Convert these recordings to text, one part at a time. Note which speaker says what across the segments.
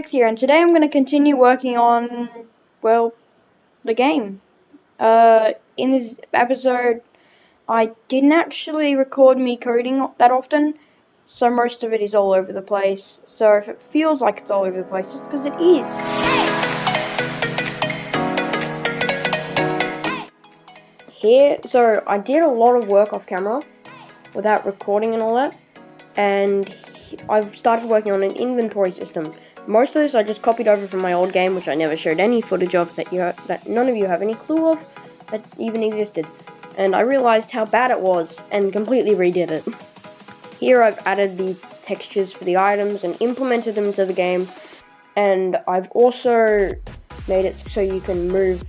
Speaker 1: Here, and today I'm going to continue working on, well, the game. In this episode, I didn't actually record me coding that often, so most of it is all over the place. So if it feels like it's all over the place, it's because it is. So I did a lot of work off camera without recording and all that, and I've started working on an inventory system. Most of this I just copied over from my old game, which I never showed any footage of, that none of you have any clue of that even existed. And I realized how bad it was and completely redid it. Here I've added the textures for the items and implemented them into the game, and I've also made it so you can move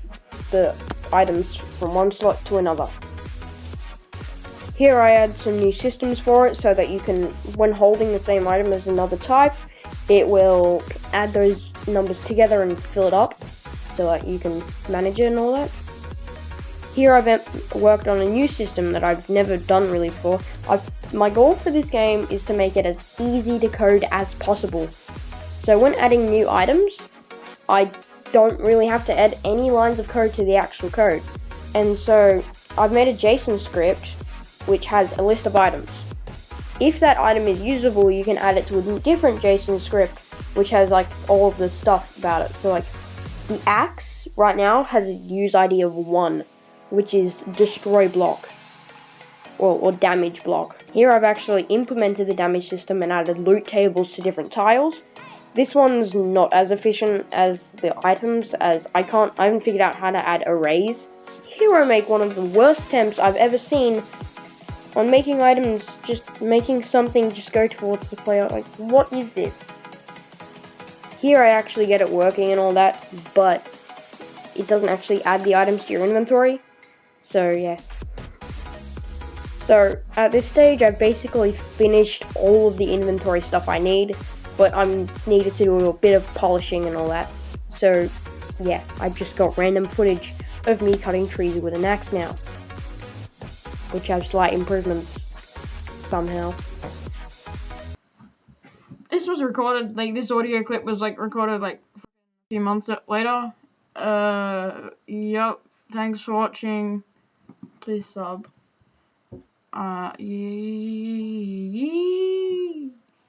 Speaker 1: the items from one slot to another. Here I add some new systems for it so that you can, when holding the same item as another type, it will add those numbers together and fill it up so that you can manage it and all that. Here I've worked on a new system that I've never done really before. My goal for this game is to make it as easy to code as possible. So when adding new items, I don't really have to add any lines of code to the actual code. And so I've made a JSON script which has a list of items. If that item is usable, you can add it to a different JSON script which has like all of the stuff about it. So like the axe right now has a use ID of 1, which is destroy block or damage block. Here I've actually implemented the damage system and added loot tables to different tiles. This one's not as efficient as the items, as I haven't figured out how to add arrays. Here I make one of the worst attempts I've ever seen on making items, just making something just go towards the player. Like, what is this? Here I actually get it working and all that, but it doesn't actually add the items to your inventory. So yeah. So at this stage I've basically finished all of the inventory stuff I need, but I'm needed to do a bit of polishing and all that. So yeah, I've just got random footage of me cutting trees with an axe now, which have slight improvements somehow. This was recorded, like this audio clip was like recorded like a few months later. Yep, thanks for watching. Please sub.